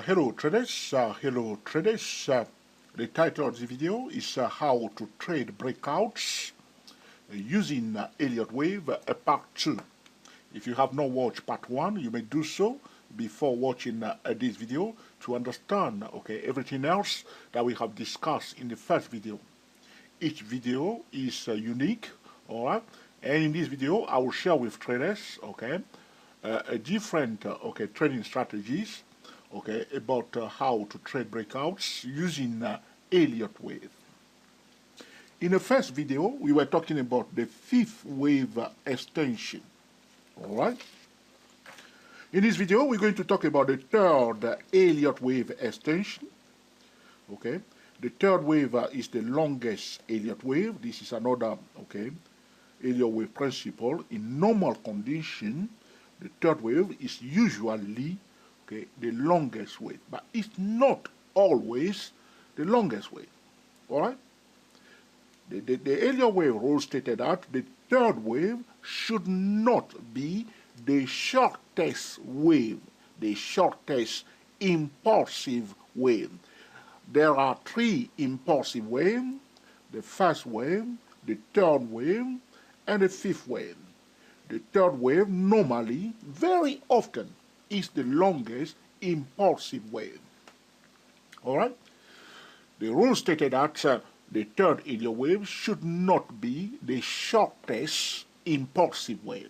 Hello traders, the title of the video is how to trade breakouts using Elliott wave part 2. If you have not watched part 1, you may do so before watching this video to understand everything else that we have discussed in the first video. Each video is unique, alright, and in this video I will share with traders different trading strategies about how to trade breakouts using Elliott wave. In the first video, we were talking about the fifth wave extension. All right. In this video, we're going to talk about the third Elliott wave extension. Okay. The third wave is the longest Elliott wave. This is another Elliott wave principle. In normal condition, the third wave is usually the longest wave, but it's not always the longest wave. All right. The Elliott wave rule stated that the third wave should not be the shortest wave, the shortest impulsive wave. There are three impulsive waves: the first wave, the third wave, and the fifth wave. The third wave normally, very often, is the longest impulsive wave. All right? The rule stated that the third Elliott wave should not be the shortest impulsive wave.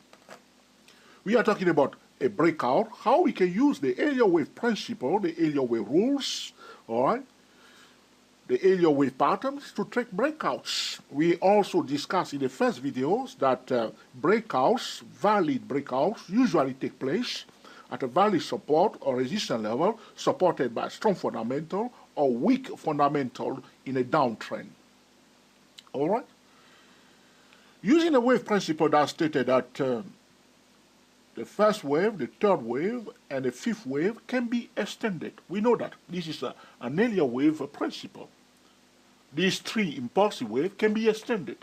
We are talking about a breakout, how we can use the Elliott wave principle, the Elliott wave rules, all right? The Elliott wave patterns to trade breakouts. We also discussed in the first videos that breakouts, valid breakouts, usually take place at a valid support or resistance level supported by strong fundamental or weak fundamental in a downtrend. All right? Using the wave principle that stated that the first wave, the third wave, and the fifth wave can be extended. We know that. This is an Elliott wave principle. These three impulsive waves can be extended.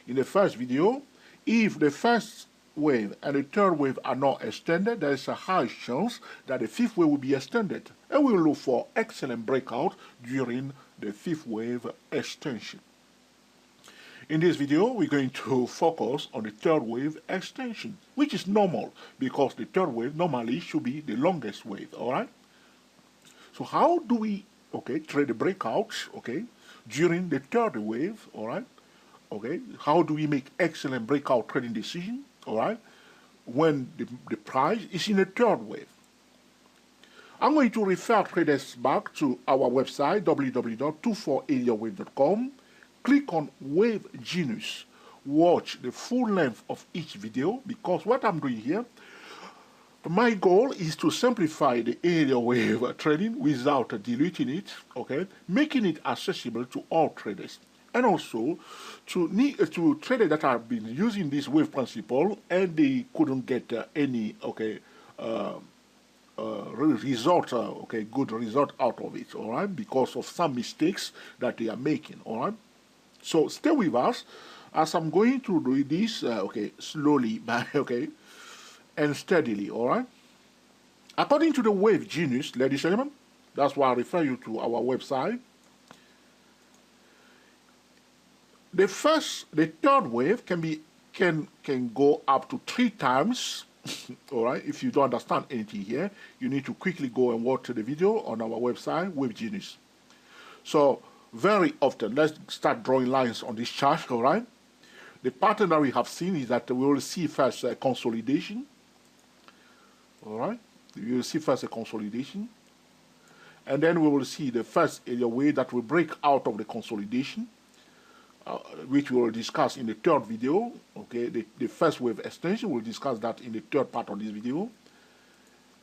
In the first video, if the first wave and the third wave are not extended, there is a high chance that the fifth wave will be extended. And we will look for excellent breakout during the fifth wave extension. In this video, we're going to focus on the third wave extension, which is normal because the third wave normally should be the longest wave, all right? So how do we, trade the breakouts, during the third wave, all right? How do we make excellent breakout trading decision, all right, when the price is in the third wave? I'm going to refer traders back to our website, www.24elliottwave.com. Click on Wave Genius. Watch the full length of each video because what I'm doing here, my goal is to simplify the Elliott wave trading without diluting it, making it accessible to all traders. And also to traders that have been using this wave principle and they couldn't get any result, good result out of it, all right, because of some mistakes that they are making, all right. So stay with us as I'm going to do this, slowly, and steadily, all right. According to the Wave Genius, ladies and gentlemen, that's why I refer you to our website. The third wave can go up to 3 times. All right. If you don't understand anything here, you need to quickly go and watch the video on our website, Wave Genius. So very often, let's start drawing lines on this chart. All right. The pattern that we have seen is that we will see first a consolidation. All right. We will see first a consolidation, and then we will see the first Elliott wave that will break out of the consolidation. Which we will discuss in the third video. The first wave extension, we'll discuss that in the third part of this video.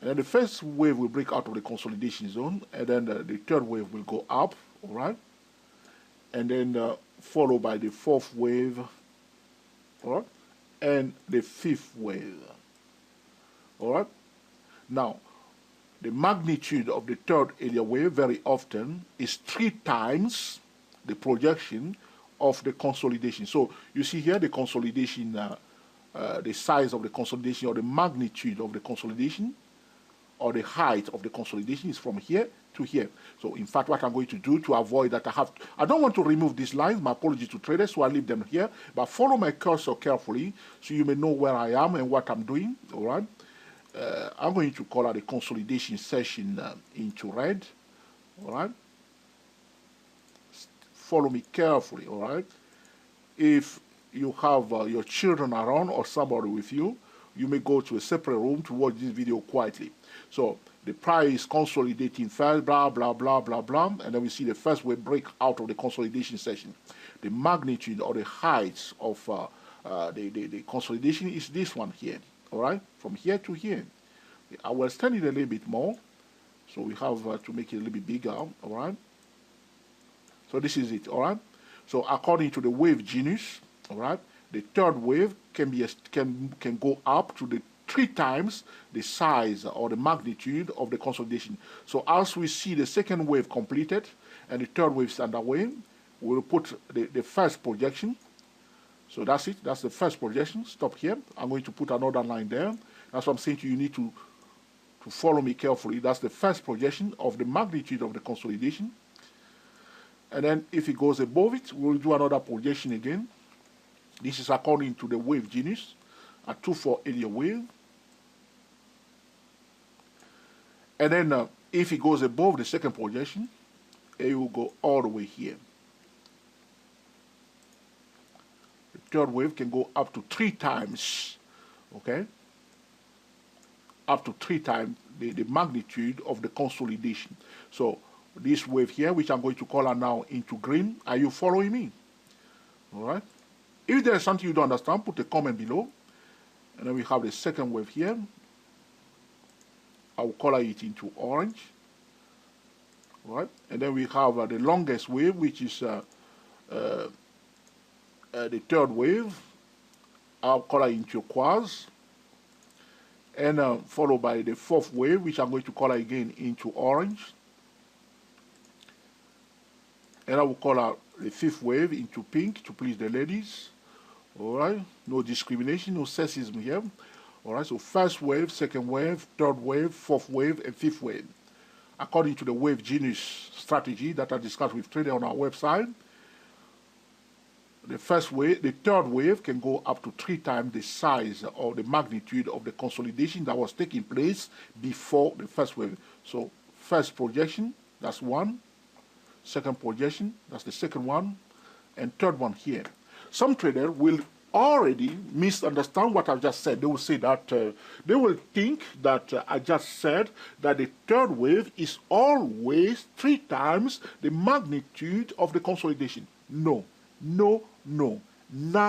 And then the first wave will break out of the consolidation zone, and then the third wave will go up, all right? And then followed by the fourth wave, all right? And the fifth wave, all right? Now, the magnitude of the third Elliott wave very often is 3 times the projection of the consolidation. So you see here the consolidation, the size of the consolidation or the magnitude of the consolidation, or the height of the consolidation is from here to here. So in fact, what I'm going to do to avoid that, I don't want to remove these lines. My apologies to traders, so I leave them here. But follow my cursor carefully so you may know where I am and what I'm doing. All right. I'm going to color the consolidation session into red. All right. Follow me carefully. All right. If you have your children around or somebody with you, you may go to a separate room to watch this video quietly. So the price consolidating first, blah, blah, blah, blah, blah, and then we see the first wave break out of the consolidation session. The magnitude or the height of the consolidation is this one here, all right, from here to here. I will extend it a little bit more, so we have to make it a little bit bigger, all right. So this is it, all right. So according to the wave genius, all right, the third wave can go up to the 3 times the size or the magnitude of the consolidation. So as we see the second wave completed and the third wave is underway, we'll put the first projection. So that's it. That's the first projection. Stop here. I'm going to put another line there. That's what I'm saying to you. You need to follow me carefully. That's the first projection of the magnitude of the consolidation. And then if it goes above it, we'll do another projection again. This is according to the wave genius, a 2-4 Elliott wave. And then if it goes above the second projection, it will go all the way here. The third wave can go up to 3 times, okay? Up to 3 times the magnitude of the consolidation. So this wave here, which I'm going to color now into green, are you following me? All right. If there's something you don't understand, put a comment below. And then we have the second wave here. I'll color it into orange. All right. And then we have the longest wave, which is the third wave. I'll color in turquoise. And followed by the fourth wave, which I'm going to color again into orange. And I will color the fifth wave into pink to please the ladies. All right, no discrimination, no sexism here. All right, so first wave, second wave, third wave, fourth wave, and fifth wave. According to the wave genius strategy that I discussed with traders on our website, the first wave, the third wave can go up to 3 times the size or the magnitude of the consolidation that was taking place before the first wave. So first projection, that's one. Second projection, that's the second one. And third one here. Some traders will already misunderstand what I've just said. They will say that, they will think that I just said that the third wave is always 3 times the magnitude of the consolidation. No, no, no. No.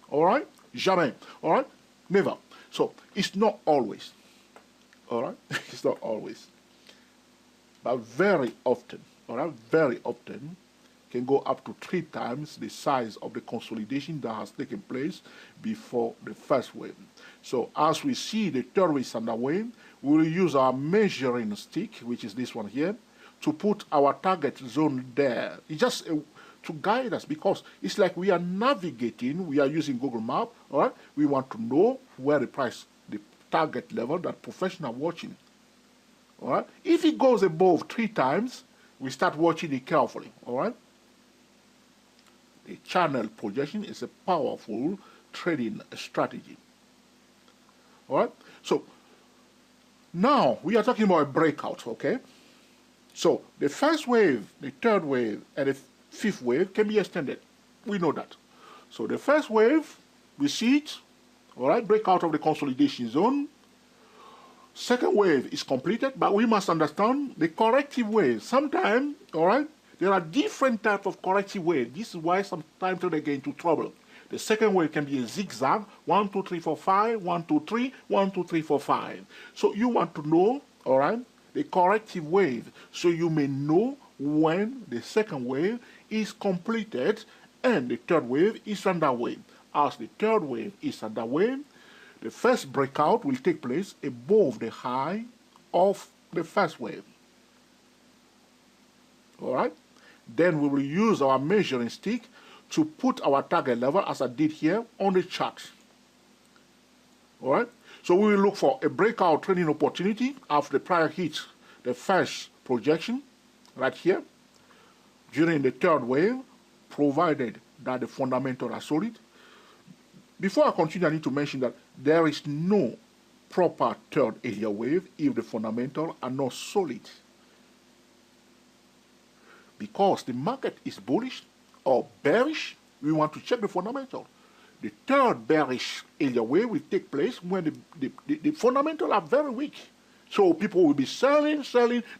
All right? Jamais. All right? Never. So it's not always. All right? It's not always. But very often, all right, very often, can go up to 3 times the size of the consolidation that has taken place before the first wave. So as we see the third wave is underway, we will use our measuring stick, which is this one here, to put our target zone there. It's just to guide us, because it's like we are navigating, we are using Google Map, all right? We want to know where the price, the target level that professional watching. All right? If it goes above 3 times, we start watching it carefully. All right? The channel projection is a powerful trading strategy. All right? So now we are talking about a breakout. Okay? So the first wave, the third wave, and the fifth wave can be extended. We know that. So the first wave, we see it. All right? Breakout of the consolidation zone. Second wave is completed, but we must understand the corrective wave. Sometimes, all right, there are different types of corrective waves. This is why sometimes they get into trouble. The second wave can be a zigzag, 1, 2, 3, 4, 5, 1, 2, 3, 1, 2, 3, 4, 5. So you want to know, all right, the corrective wave, so you may know when the second wave is completed and the third wave is underway. As the third wave is underway, the first breakout will take place above the high of the first wave. All right? Then we will use our measuring stick to put our target level, as I did here, on the chart. All right? So we will look for a breakout trading opportunity after the prior hit, the first projection, right here, during the third wave, provided that the fundamentals are solid. Before I continue, I need to mention that there is no proper third area wave if the fundamentals are not solid. Because the market is bullish or bearish, we want to check the fundamentals. The third bearish area wave will take place when the fundamentals are very weak. So people will be selling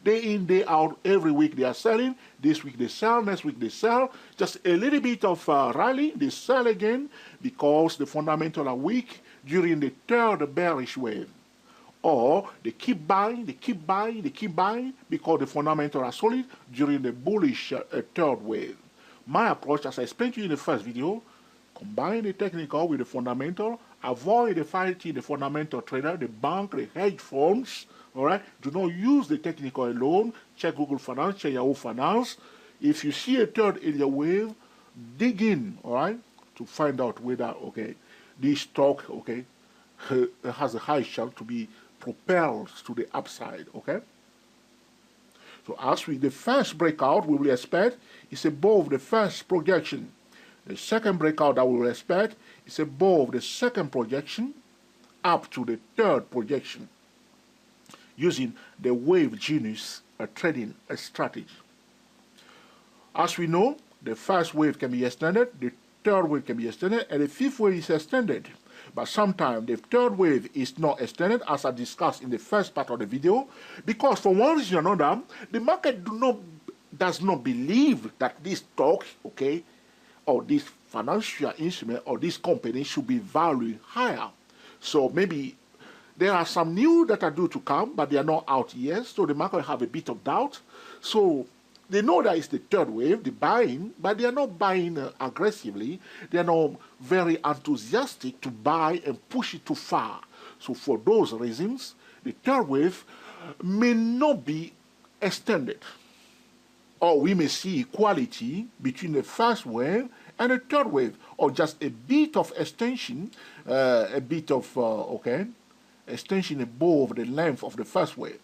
day in, day out. Every week they are selling. This week they sell, next week they sell. Just a little bit of rally, they sell again because the fundamentals are weak during the third bearish wave. Or they keep buying because the fundamentals are solid during the bullish third wave. My approach, as I explained to you in the first video, combine the technical with the fundamental, avoid fighting the fundamental trader, the bank, the hedge funds, all right? Do not use the technical alone. Check Google Finance, check Yahoo Finance. If you see a third area wave, dig in, all right, to find out whether, okay, this stock, okay, has a high chance to be propelled to the upside, okay? So as with the first breakout, we will expect is above the first projection. The second breakout that we will expect is above the second projection up to the third projection using the wave genius trading strategy. As we know, the first wave can be extended, the third wave can be extended, and the fifth wave is extended. But sometimes the third wave is not extended, as I discussed in the first part of the video, because for one reason or another, the market does not believe that this stock, okay, or this financial instrument or this company should be valued higher. So maybe there are some new that are due to come, but they are not out yet, so the market have a bit of doubt. So they know that it's the third wave, the buying, but they are not buying aggressively. They are not very enthusiastic to buy and push it too far. So for those reasons, the third wave may not be extended. Or we may see equality between the first wave and the third wave, or just a bit of extension, extension above the length of the first wave.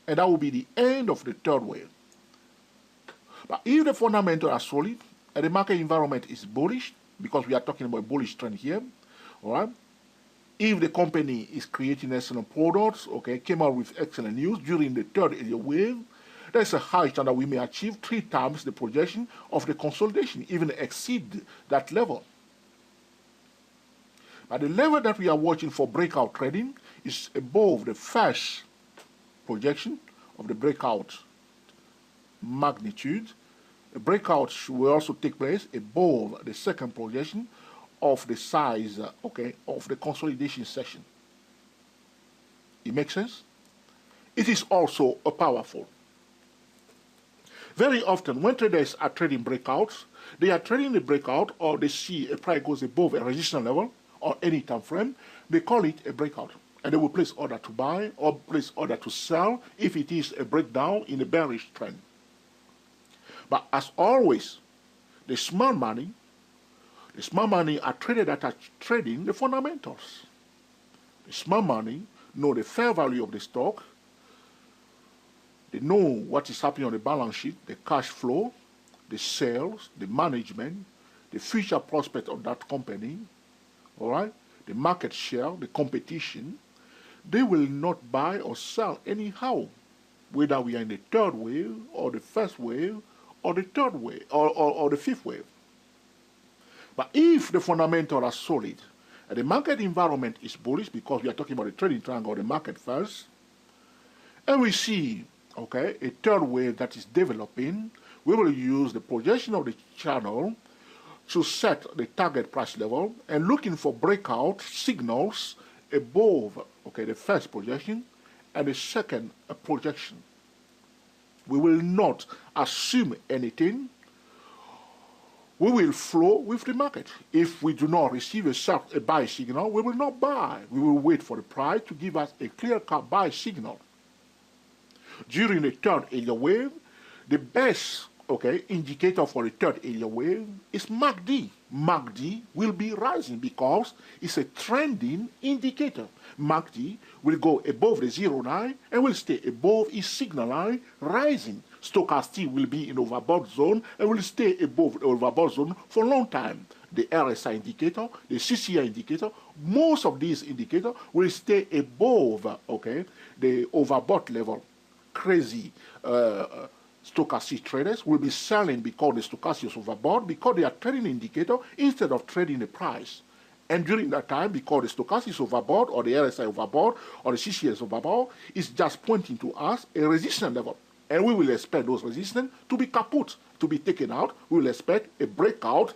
And that will be the end of the third wave. But if the fundamentals are solid and the market environment is bullish, because we are talking about bullish trend here, all right? If the company is creating excellent products, okay, came out with excellent news during the third area wave, there's a high chance that we may achieve 3 times the projection of the consolidation, even exceed that level. But the level that we are watching for breakout trading is above the first projection of the breakout magnitude. A breakout will also take place above the second projection of the size, of the consolidation session. It makes sense? It is also powerful. Very often, when traders are trading breakouts, they are trading the breakout, or they see a price goes above a resistance level or any time frame, they call it a breakout. And they will place order to buy or place order to sell if it is a breakdown in a bearish trend. But as always, the smart money are traders that are trading the fundamentals. The smart money know the fair value of the stock. They know what is happening on the balance sheet, the cash flow, the sales, the management, the future prospect of that company, all right, the market share, the competition. They will not buy or sell anyhow, whether we are in the third wave or the first wave or the third wave or the fifth wave. But if the fundamentals are solid and the market environment is bullish, because we are talking about the trading triangle, the market first, and we see, okay, a third wave that is developing, we will use the projection of the channel to set the target price level and looking for breakout signals above, okay, the first projection and the second projection. We will not assume anything. We will flow with the market. If we do not receive a buy signal, we will not buy. We will wait for the price to give us a clear-cut buy signal. During the third area wave, the best, okay, indicator for the third Elliott wave is MACD. MACD will be rising because it's a trending indicator. MACD will go above the 0.9 and will stay above its signal line, rising. Stochastic will be in overbought zone and will stay above the overbought zone for a long time. The RSI indicator, the CCI indicator, most of these indicators will stay above, okay, the overbought level. Crazy stochastic traders will be selling because the stochastic is overbought, because they are trading indicator instead of trading the price. And during that time, because the stochastic is overbought, or the RSI overbought, or the CCI is overbought, it's just pointing to us a resistance level. And we will expect those resistance to be kaput, to be taken out. We will expect a breakout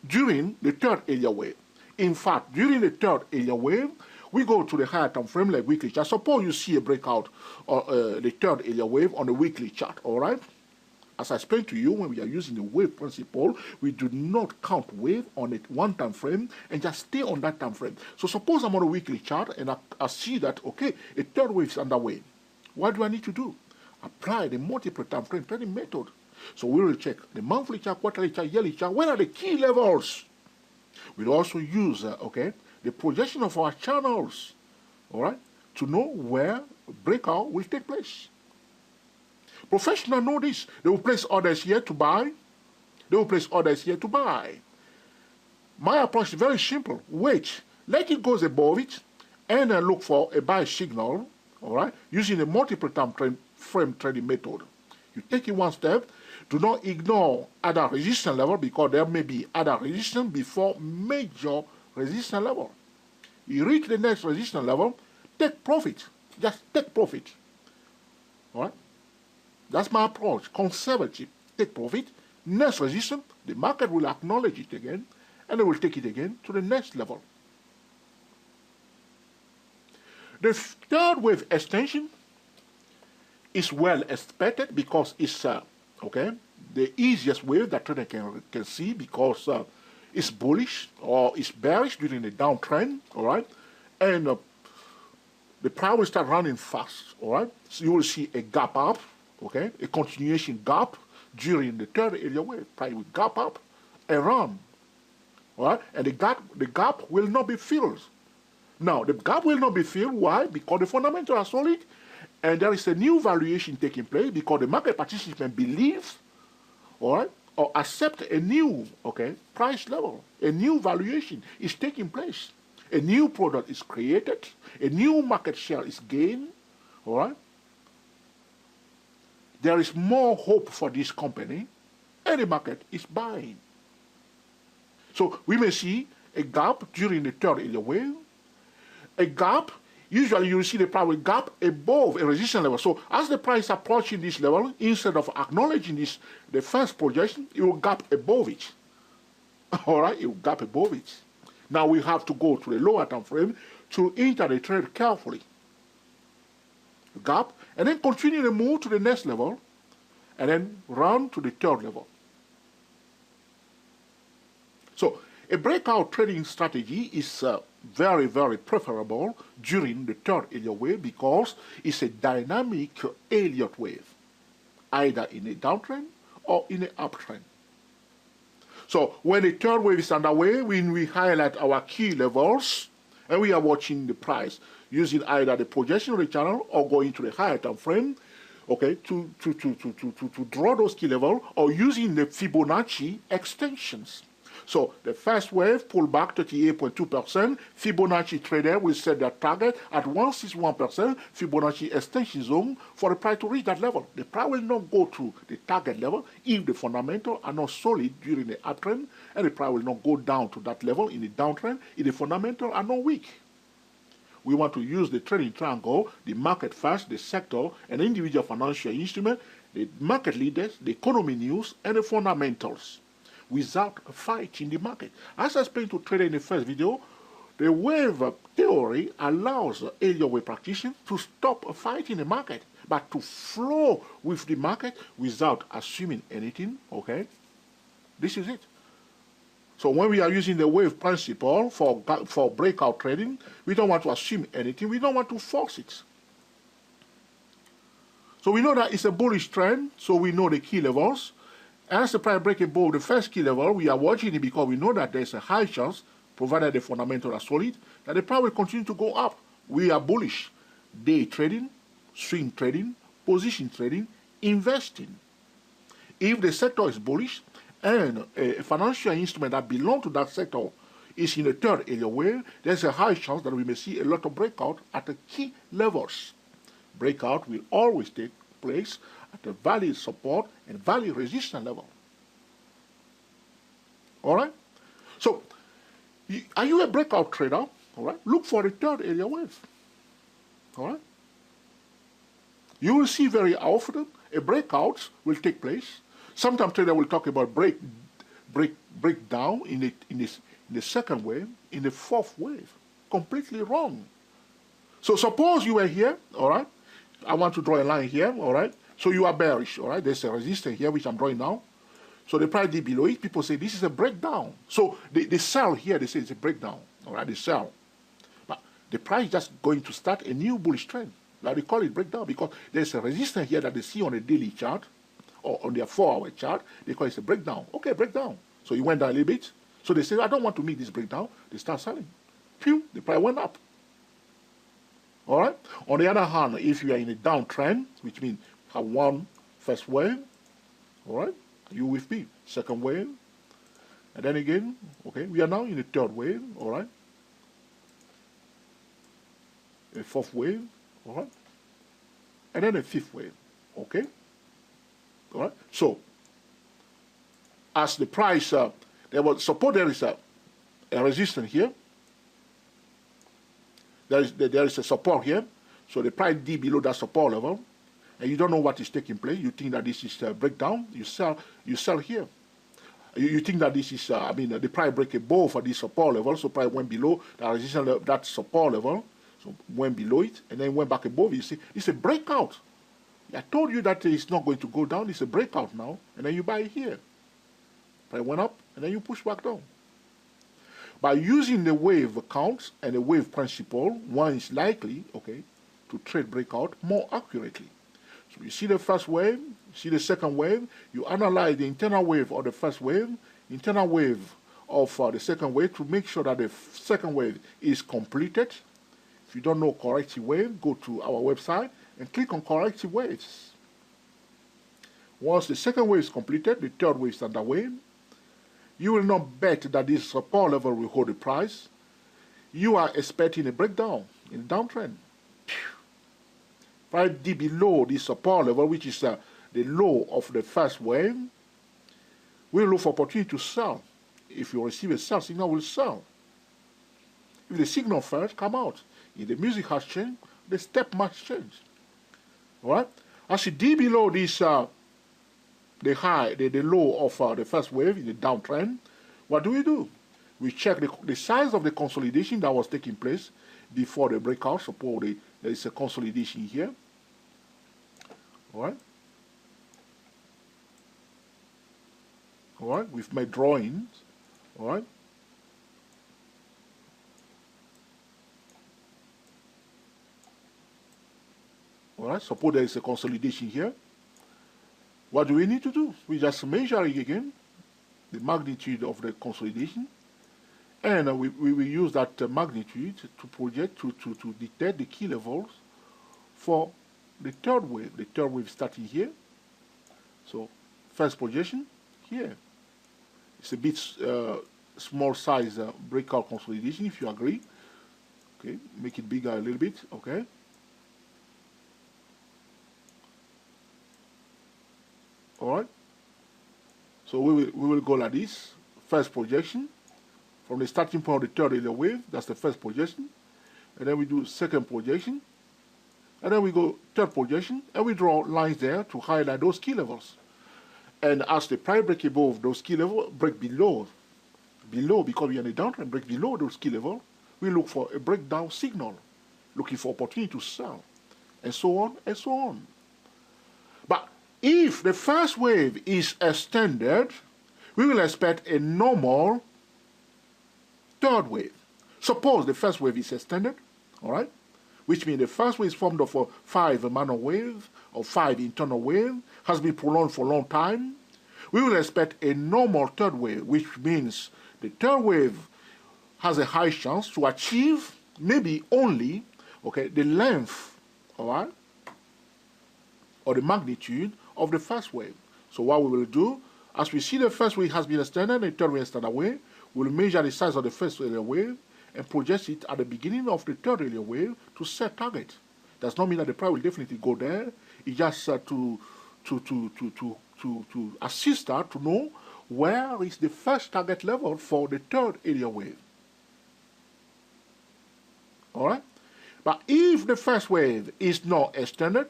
during the third Elliott wave. In fact, during the third Elliott wave, we go to the higher time frame like weekly chart. Suppose you see a breakout or the third Elliott wave on the weekly chart, all right? As I explained to you, when we are using the wave principle, we do not count wave on a one time frame and just stay on that time frame. So suppose I'm on a weekly chart and I see that, okay, a third wave is underway. What do I need to do? Apply the multiple time frame trading method. So we will check the monthly chart, quarterly chart, yearly chart. What are the key levels? We'll also use, okay, the projection of our channels, all right, to know where breakout will take place. Professionals know this. They will place orders here to buy. They will place orders here to buy. My approach is very simple. Wait, let it go above it, and look for a buy signal, all right, using the multiple time frame trading method. You take it one step. Do not ignore other resistance level because there may be other resistance before major resistance level. You reach the next resistance level, take profit. Just take profit. All right? That's my approach. Conservative. Take profit. Next resistance, the market will acknowledge it again, and it will take it again to the next level. The third wave extension is well expected because it's okay, the easiest wave that trader can see because it's bullish or it's bearish during the downtrend, all right, and the price will start running fast, all right. So you will see a gap up, okay, a continuation gap during the third Elliott wave. Price will gap up and run, all right, and the gap will not be filled. Now the gap will not be filled. Why? Because the fundamentals are solid. And there is a new valuation taking place because the market participant believes, all right, or accept a new, okay, price level. A new valuation is taking place. A new product is created. A new market share is gained, all right. There is more hope for this company, and the market is buying. So we may see a gap during the third Elliott wave, a gap. Usually you will see the price will gap above a resistance level. So as the price approaching this level, instead of acknowledging this, the first projection, it will gap above it. All right, it will gap above it. Now we have to go to the lower time frame to enter the trade carefully. Gap, and then continue to move to the next level, and then run to the third level. So a breakout trading strategy is very, very preferable during the third Elliott wave because it's a dynamic Elliott wave, either in a downtrend or in an uptrend. So when the third wave is underway, when we highlight our key levels, and we are watching the price using either the projection of the channel or going to the higher time frame, okay, to draw those key levels, or using the Fibonacci extensions. So the first wave pulled back 38.2%. Fibonacci trader will set their target at 161% Fibonacci extension zone for the price to reach that level. The price will not go to the target level if the fundamentals are not solid during the uptrend, and the price will not go down to that level in the downtrend if the fundamentals are not weak. We want to use the trading triangle, the market first, the sector, and individual financial instrument, the market leaders, the economy news, and the fundamentals, without a fight in the market. As I explained to trader in the first video, the wave theory allows Elliott wave practitioners to stop a fight in the market, but to flow with the market without assuming anything, okay? This is it. So when we are using the wave principle for breakout trading, we don't want to assume anything. We don't want to force it. So we know that it's a bullish trend, so we know the key levels. As the price break above the first key level, we are watching it because we know that there's a high chance, provided the fundamentals are solid, that the price will continue to go up. We are bullish. Day trading, swing trading, position trading, investing. If the sector is bullish and a financial instrument that belongs to that sector is in the third area where there's a high chance that we may see a lot of breakout at the key levels. Breakout will always take place at the value support and value resistance level. All right? So, are you a breakout trader? All right? Look for the third area wave. All right? You will see very often a breakout will take place. Sometimes trader will talk about breakdown in the second wave, in the fourth wave. Completely wrong. So suppose you were here, all right? I want to draw a line here, all right? So you are bearish, all right? There's a resistance here, which I'm drawing now. So the price dip below it, people say this is a breakdown. So they sell here, they say it's a breakdown, all right? They sell. But the price is just going to start a new bullish trend. Like they call it breakdown because there's a resistance here that they see on a daily chart or on their 4-hour chart. They call it a breakdown. Okay, breakdown. So you went down a little bit. So they say, I don't want to meet this breakdown. They start selling. Phew, the price went up. All right? On the other hand, if you are in a downtrend, which means have one first wave, all right? Are you with me? Second wave. And then again, okay, we are now in the third wave, all right? A fourth wave, all right? And then a fifth wave, okay? All right? So, as the price, there is a resistance here. There is a support here. So the price D below that support level, and you don't know what is taking place. You think that this is a breakdown. You sell here. You think that this is, the price break above for this support level. So price went below that resistance level, that support level. So went below it and then went back above. You see, it's a breakout. I told you that it's not going to go down. It's a breakout now, and then you buy it here. Price went up, and then you push back down. By using the wave count and the wave principle, one is likely, okay, to trade breakout more accurately. So you see the first wave, you see the second wave, you analyze the internal wave of the first wave, internal wave of the second wave to make sure that the second wave is completed. If you don't know corrective wave, go to our website and click on corrective waves. Once the second wave is completed, the third wave is underway. You will not bet that this support level will hold the price. You are expecting a breakdown in the downtrend. Right deep below this support level, which is the low of the first wave, we'll look for opportunity to sell. If you receive a sell signal, we'll sell. If the signal first come out, if the music has changed, the step must change. All right? As you deep below this, the low of the first wave in the downtrend, what do? We check the size of the consolidation that was taking place before the breakout. Suppose there is a consolidation here. All right? All right? We've made drawings. All right? All right? Suppose there is a consolidation here. What do we need to do? We just measure it again, the magnitude of the consolidation, and we use that magnitude to project, to detect the key levels for the third wave. The third wave starting here. So, first projection here. It's a bit small size breakout consolidation, if you agree. Okay, make it bigger a little bit, okay. All right. So we will go like this. First projection from the starting point of the third area wave. That's the first projection, and then we do second projection, and then we go third projection, and we draw lines there to highlight those key levels. And as the price break above those key levels, break below because we are in a downtrend, break below those key levels, we look for a breakdown signal, looking for opportunity to sell, and so on and so on. But if the first wave is extended, we will expect a normal third wave. Suppose the first wave is extended, all right, which means the first wave is formed of 5 manual wave or 5 internal wave, has been prolonged for a long time. We will expect a normal third wave, which means the third wave has a high chance to achieve maybe only, okay, the length, all right, or the magnitude of the first wave. So what we will do, as we see the first wave has been extended, the third wave extended away, we'll measure the size of the first Elliott wave and project it at the beginning of the third Elliott wave to set target. Does not mean that the price will definitely go there. It's just to assist her to know where is the first target level for the third Elliott wave. All right? But if the first wave is not extended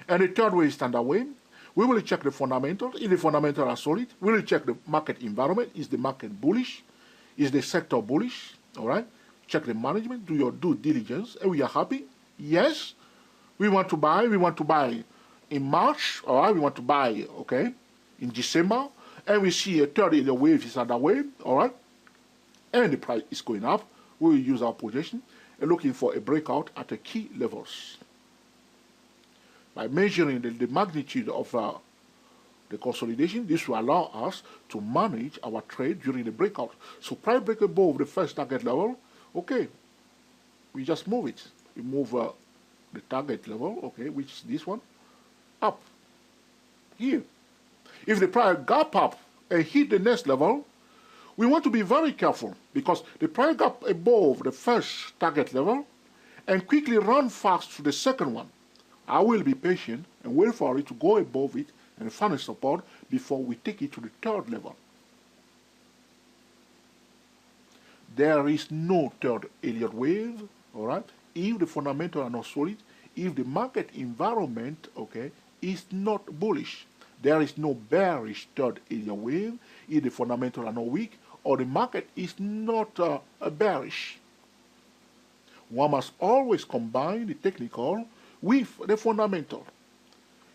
and the third wave is standard wave, we will check the fundamentals. If the fundamentals are solid, we will check the market environment. Is the market bullish? Is the sector bullish? All right? Check the management. Do your due diligence. And we are happy. Yes, we want to buy. We want to buy in March. All right? We want to buy, okay, in December. And we see a third Elliott wave is underway. All right? And the price is going up. We will use our projection and looking for a breakout at the key levels. By measuring the magnitude of the consolidation, this will allow us to manage our trade during the breakout. So price break above the first target level, okay, we just move it. We move the target level, okay, which is this one, up here. If the price gap up and hit the next level, we want to be very careful because the price gap above the first target level and quickly run fast to the second one. I will be patient and wait for it to go above it and find a support before we take it to the third level. There is no third Elliott wave, all right, if the fundamentals are not solid, if the market environment, okay, is not bullish. There is no bearish third Elliott wave if the fundamentals are not weak or the market is not bearish. One must always combine the technical with the fundamental.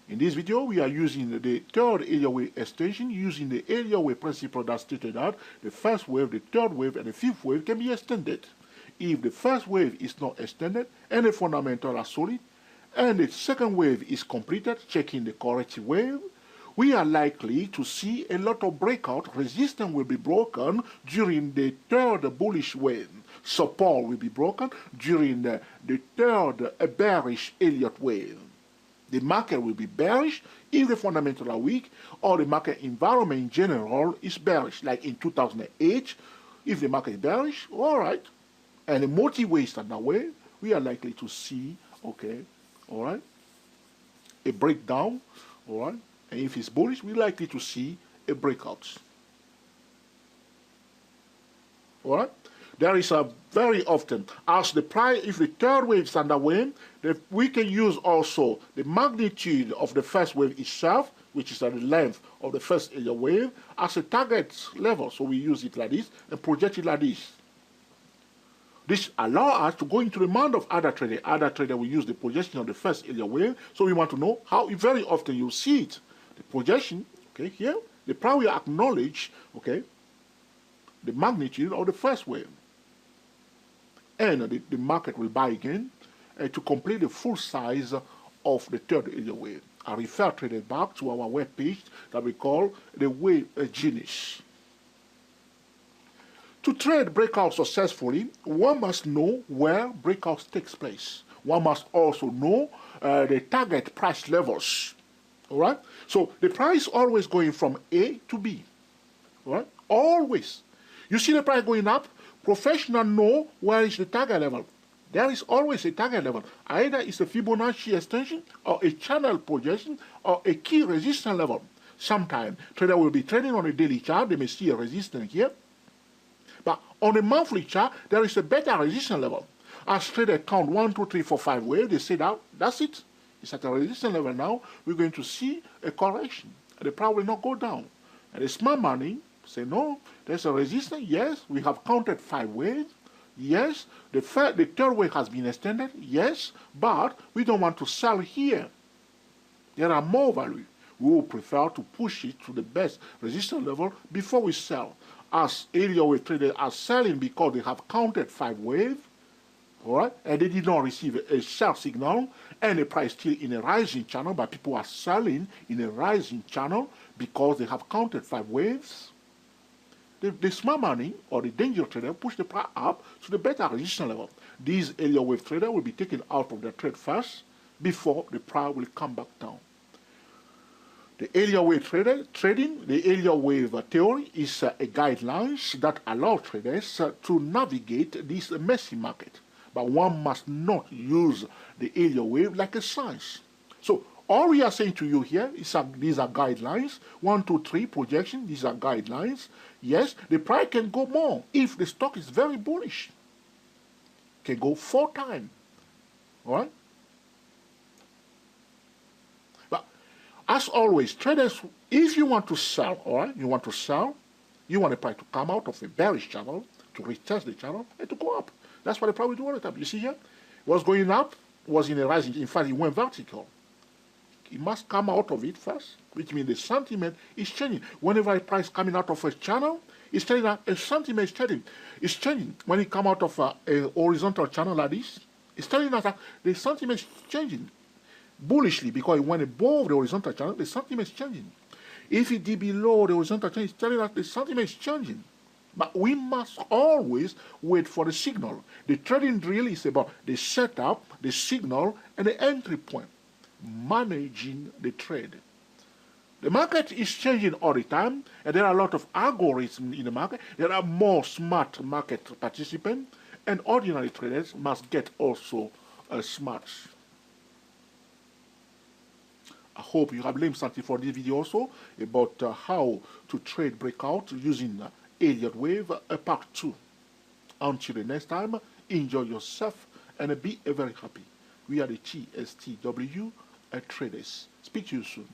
In this video, we are using the third Elliott wave extension using the Elliott wave principle that stated that the first wave, the third wave, and the fifth wave can be extended. If the first wave is not extended and the fundamentals are solid, and the second wave is completed, checking the corrective wave, we are likely to see a lot of breakout. Resistance will be broken during the third bullish wave. Support will be broken during the third bearish Elliott wave. The market will be bearish if the fundamentals are weak or the market environment in general is bearish. Like in 2008, if the market is bearish, all right, and the multi-way is that way, we are likely to see, okay, all right, a breakdown, all right, and if it's bullish, we're likely to see a breakout. All right? There is a very often, as the price, if the third wave is underway, we can use also the magnitude of the first wave itself, which is at the length of the first Elliott wave, as a target level. So we use it like this and project it like this. This allows us to go into the mind of other traders. Other traders will use the projection of the first Elliott wave. So we want to know how very often you see it. The projection, okay, here, the price will acknowledge, okay, the magnitude of the first wave. And the market will buy again to complete the full size of the third Elliott wave. I refer traders back to our web page that we call the Wave Genius. To trade breakout successfully, one must know where breakouts takes place. One must also know the target price levels. All right? So the price is always going from A to B. All right? Always. You see the price going up, professionals know where is the target level. There is always a target level. Either it's a Fibonacci extension or a channel projection or a key resistance level. Sometimes trader will be trading on a daily chart. They may see a resistance here. But on a monthly chart, there is a better resistance level. As traders count 1, 2, 3, 4, 5 waves, they say that that's it. It's at a resistance level now. We're going to see a correction. The price will not go down. And the smart money say, no, there's a resistance. Yes, we have counted 5 waves. Yes, the third wave has been extended. Yes, but we don't want to sell here. There are more value. We will prefer to push it to the best resistance level before we sell. As Elliott wave traders are selling because they have counted 5 waves, All right, and they did not receive a sell signal, and the price still in a rising channel, but people are selling in a rising channel because they have counted 5 waves. The smart money or the danger trader push the price up to the better resistance level. These Elliott wave trader will be taken out of their trade first before the price will come back down. The Elliott wave trading, the Elliott wave theory is a guidelines that allow traders to navigate this messy market. But one must not use the Elliott wave like a science. So all we are saying to you here is these are guidelines. 1, 2, 3 projection. These are guidelines. Yes, the price can go more if the stock is very bullish. Can go 4 times. All right. But as always, traders, if you want to sell, all right, you want the price to come out of a bearish channel, to retest the channel, and to go up. That's what the price will do all the time. You see here, it was going up, was in a rising. In fact, it went vertical. It must come out of it first, which means the sentiment is changing. Whenever a price coming out of a channel, it's telling that a sentiment is changing. It's changing. When it come out of a horizontal channel like this, it's telling us that the sentiment is changing bullishly because it went above the horizontal channel, the sentiment is changing. If it did below the horizontal channel, it's telling us the sentiment is changing. But we must always wait for the signal. The trading drill is about the setup, the signal, and the entry point. Managing the trade. The market is changing all the time, and there are a lot of algorithms in the market. There are more smart market participants, and ordinary traders must get also smart. I hope you have learned something from this video also about how to trade breakout using Elliott wave part 2. Until the next time, enjoy yourself and be very happy. We are the TSTW traders. Speak to you soon.